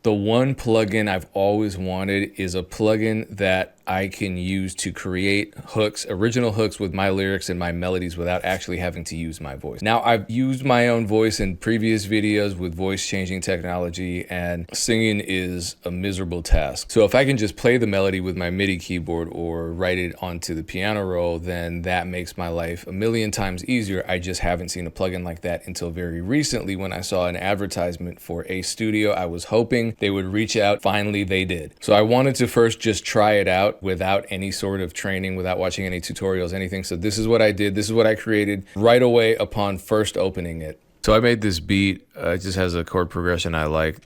The one plugin I've always wanted is a plugin that I can use to create hooks, original hooks with my lyrics and my melodies without actually having to use my voice. Now, I've used my own voice in previous videos with voice changing technology, and singing is a miserable task. So if I can just play the melody with my MIDI keyboard or write it onto the piano roll, then that makes my life a million times easier. I just haven't seen a plugin like that until very recently when I saw an advertisement for Ace Studio. I was hoping they would reach out. Finally, they did. So I wanted to first just try it out without any sort of training, without watching any tutorials, anything. So this is what I did. This is what I created right away upon first opening it. So I made this beat. It just has a chord progression I like.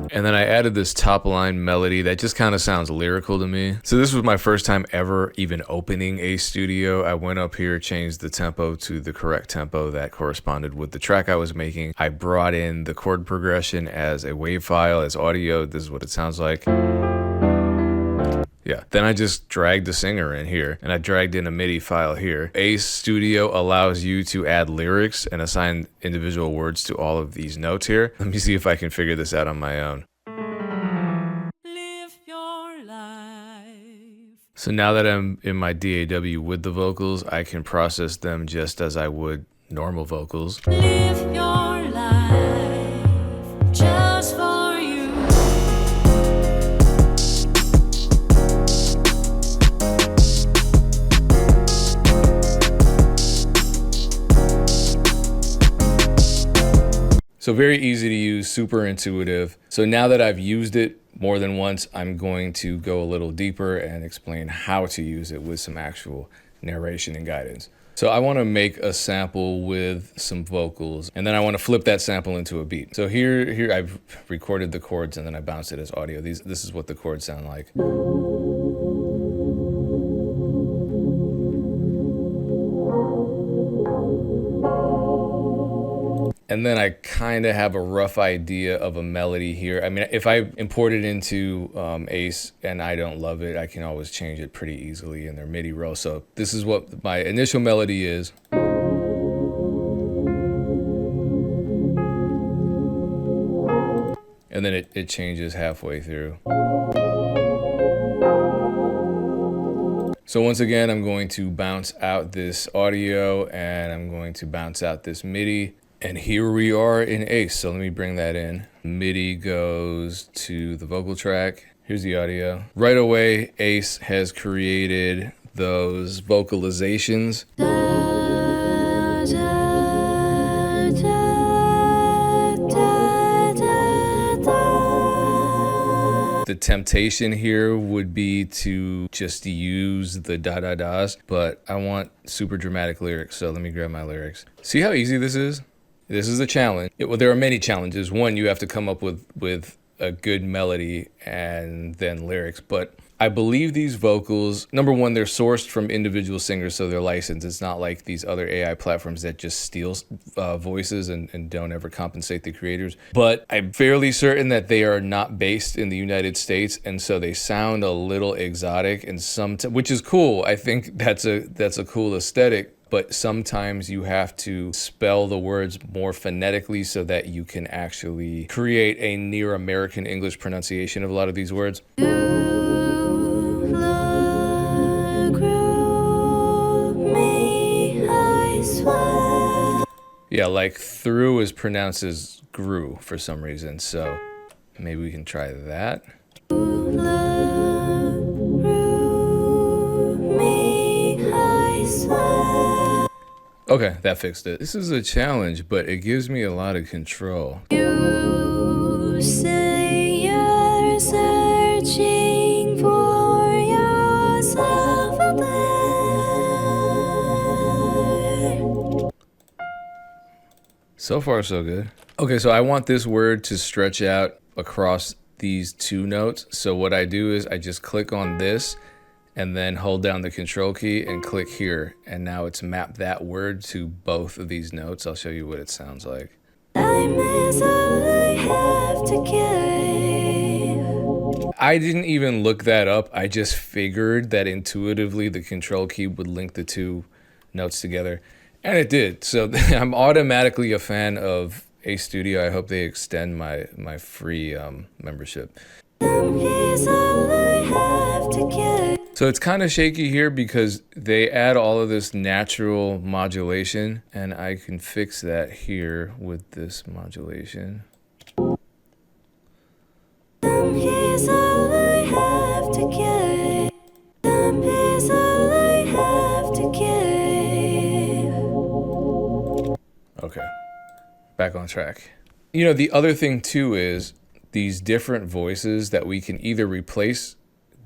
And then I added this top line melody that just kind of sounds lyrical to me. So this was my first time ever even opening Ace Studio. I went up here, changed the tempo to the correct tempo that corresponded with the track I was making. I brought in the chord progression as a WAV file, as audio. This is what it sounds like. Yeah, then I just dragged the singer in here, and I dragged in a MIDI file here. Ace Studio allows you to add lyrics and assign individual words to all of these notes here. Let me see if I can figure this out on my own. Live your life. So now that I'm in my DAW with the vocals, I can process them just as I would normal vocals. Live your life just for you. So very easy to use, super intuitive. So now that I've used it more than once, I'm going to go a little deeper and explain how to use it with some actual narration and guidance. So I want to make a sample with some vocals, and then I want to flip that sample into a beat. So here I've recorded the chords and then I bounced it as audio. This is what the chords sound like. And then I kind of have a rough idea of a melody here. I mean, if I import it into Ace and I don't love it, I can always change it pretty easily in their MIDI row. So this is what my initial melody is. And then it changes halfway through. So once again, I'm going to bounce out this audio and I'm going to bounce out this MIDI. And here we are in Ace. So let me bring that in. MIDI goes to the vocal track. Here's the audio. Right away, Ace has created those vocalizations. The temptation here would be to just use the da-da-das, but I want super dramatic lyrics, so let me grab my lyrics. See how easy this is? This is a challenge. Well, there are many challenges. One, you have to come up with a good melody and then lyrics, but I believe these vocals, number one, they're sourced from individual singers, so they're licensed. It's not like these other AI platforms that just steal voices and don't ever compensate the creators. But I'm fairly certain that they are not based in the United States, and so they sound a little exotic, and which is cool. I think that's a cool aesthetic. But sometimes you have to spell the words more phonetically so that you can actually create a near American English pronunciation of a lot of these words. Yeah, like through is pronounced as grew for some reason, so maybe we can try that. Okay, that fixed it. This is a challenge, but it gives me a lot of control. You say you're searching for yourself out there. So far, so good. Okay, so I want this word to stretch out across these two notes. So what I do is I just click on this and then hold down the control key and click here. And now it's mapped that word to both of these notes. I'll show you what it sounds like. Time is all I have to give. I didn't even look that up. I just figured that intuitively the control key would link the two notes together. And it did. So I'm automatically a fan of Ace Studio. I hope they extend my free membership. So it's kind of shaky here because they add all of this natural modulation, and I can fix that here with this modulation. Okay, back on track. You know, the other thing too is these different voices that we can either replace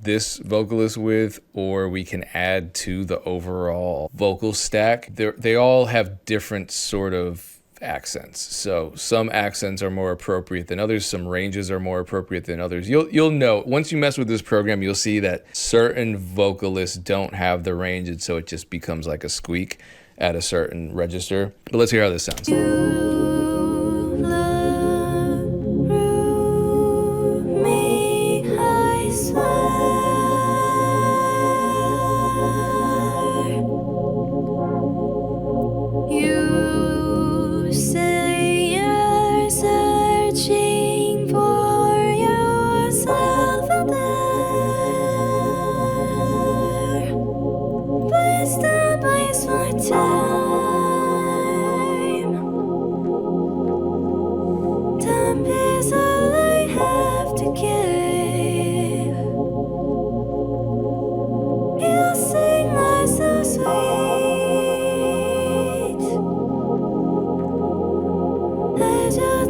this vocalist with, or we can add to the overall vocal stack. They all have different sort of accents. So some accents are more appropriate than others. Some ranges are more appropriate than others. You'll know once you mess with this program, you'll see that certain vocalists don't have the range, and so it just becomes like a squeak at a certain register. But let's hear how this sounds.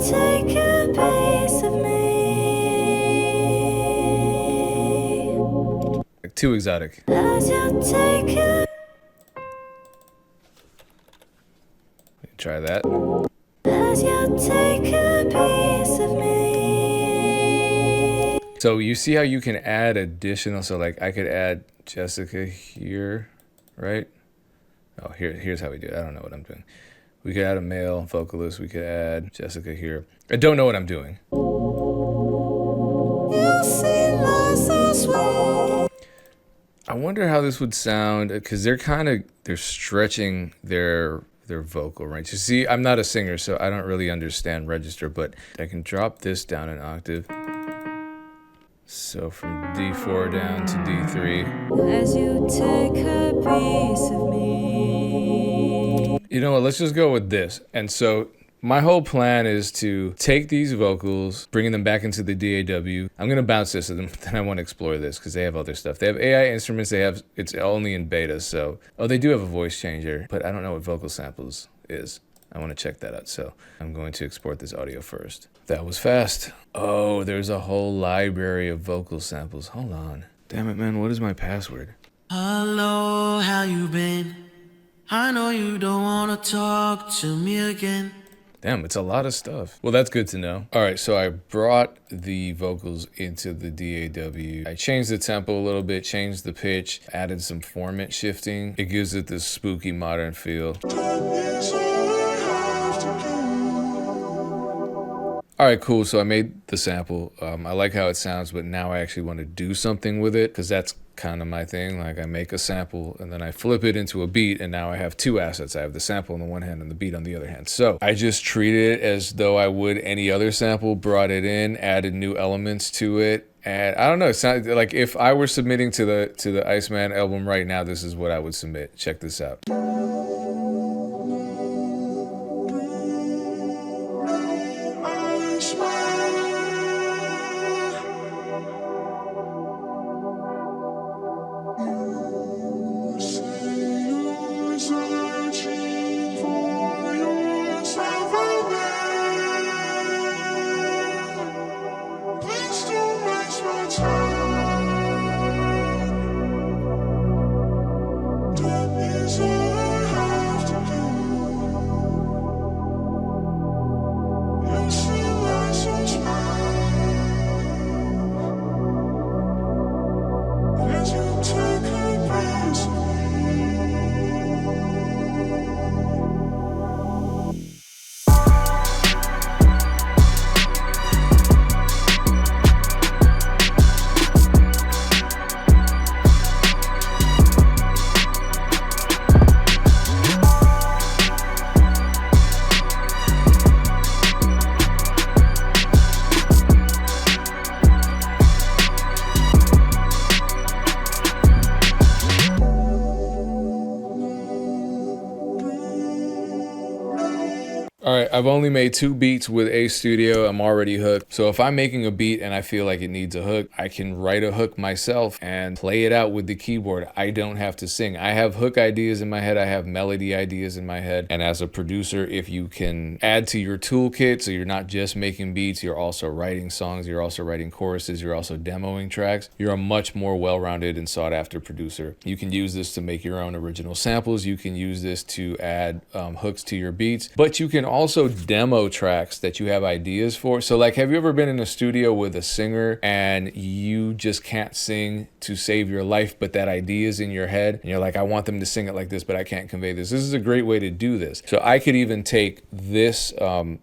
Take a piece of me. Too exotic. Try that. So you see how you can add additional, so like I could add Jessica here, right? Oh, here's how we do it. I don't know what I'm doing. We could add a male vocalist. We could add Jessica here. I don't know what I'm doing. I wonder how this would sound, because they're stretching their vocal range. You see, I'm not a singer, so I don't really understand register, but I can drop this down an octave. So from D4 down to D3. As you take a piece of me. You know what, let's just go with this. And so my whole plan is to take these vocals, bringing them back into the DAW. I'm going to bounce this, and then I want to explore this because they have other stuff. They have AI instruments. It's only in beta, so... Oh, they do have a voice changer, but I don't know what vocal samples is. I want to check that out, so I'm going to export this audio first. That was fast. Oh, there's a whole library of vocal samples. Hold on. Damn it, man, what is my password? Hello, how you been? I know you don't want to talk to me again. Damn, it's a lot of stuff. Well, that's good to know. All right, so I brought the vocals into the DAW. I changed the tempo a little bit, changed the pitch, added some formant shifting. It gives it this spooky modern feel. All right, cool. So I made the sample. I like how it sounds, but now I actually want to do something with it because that's kind of my thing. Like I make a sample and then I flip it into a beat, and now I have two assets. I have the sample on the one hand and the beat on the other hand. So I just treat it as though I would any other sample, brought it in, added new elements to it. And I don't know, it sounds like if I were submitting to the Iceman album right now, this is what I would submit. Check this out. I've only made 2 beats with A Studio. I'm already hooked. So if I'm making a beat and I feel like it needs a hook, I can write a hook myself and play it out with the keyboard. I don't have to sing. I have hook ideas in my head. I have melody ideas in my head. And as a producer, if you can add to your toolkit, so you're not just making beats, you're also writing songs, you're also writing choruses, you're also demoing tracks, you're a much more well-rounded and sought-after producer. You can use this to make your own original samples. You can use this to add hooks to your beats, but you can also demo tracks that you have ideas for. So like, have you ever been in a studio with a singer and you just can't sing to save your life, but that idea is in your head and you're like, I want them to sing it like this, but I can't convey this. This is a great way to do this. So I could even take this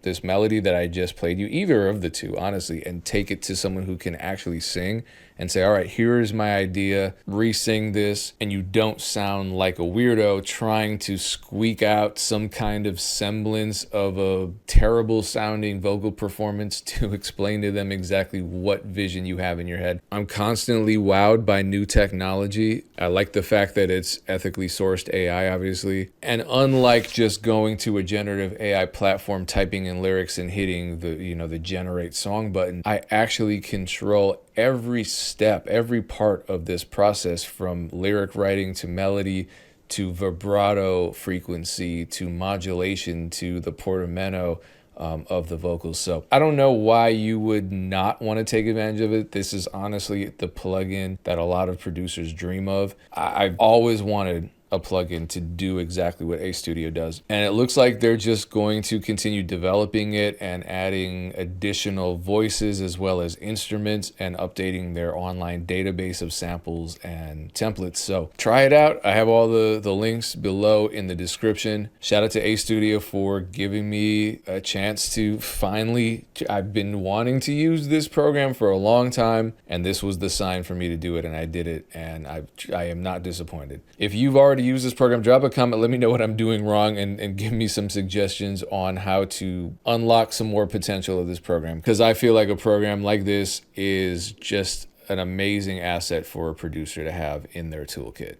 this melody that I just played you, either of the two, honestly, and take it to someone who can actually sing and say, all right, here's my idea, re-sing this, and you don't sound like a weirdo trying to squeak out some kind of semblance of a terrible sounding vocal performance to explain to them exactly what vision you have in your head. I'm constantly wowed by new technology. I like the fact that it's ethically sourced AI, obviously. And unlike just going to a generative AI platform, typing in lyrics and hitting the generate song button, I actually control every step, every part of this process, from lyric writing to melody to vibrato frequency to modulation to the portamento of the vocals. So I don't know why you would not want to take advantage of it. This is honestly the plugin that a lot of producers dream of. I've always wanted a plugin to do exactly what A Studio does. And it looks like they're just going to continue developing it and adding additional voices as well as instruments and updating their online database of samples and templates. So try it out. I have all the links below in the description. Shout out to A Studio for giving me a chance to finally, I've been wanting to use this program for a long time, and this was the sign for me to do it, and I did it, and I am not disappointed. If you've already used this program, drop a comment, let me know what I'm doing wrong, and give me some suggestions on how to unlock some more potential of this program, because I feel like a program like this is just an amazing asset for a producer to have in their toolkit.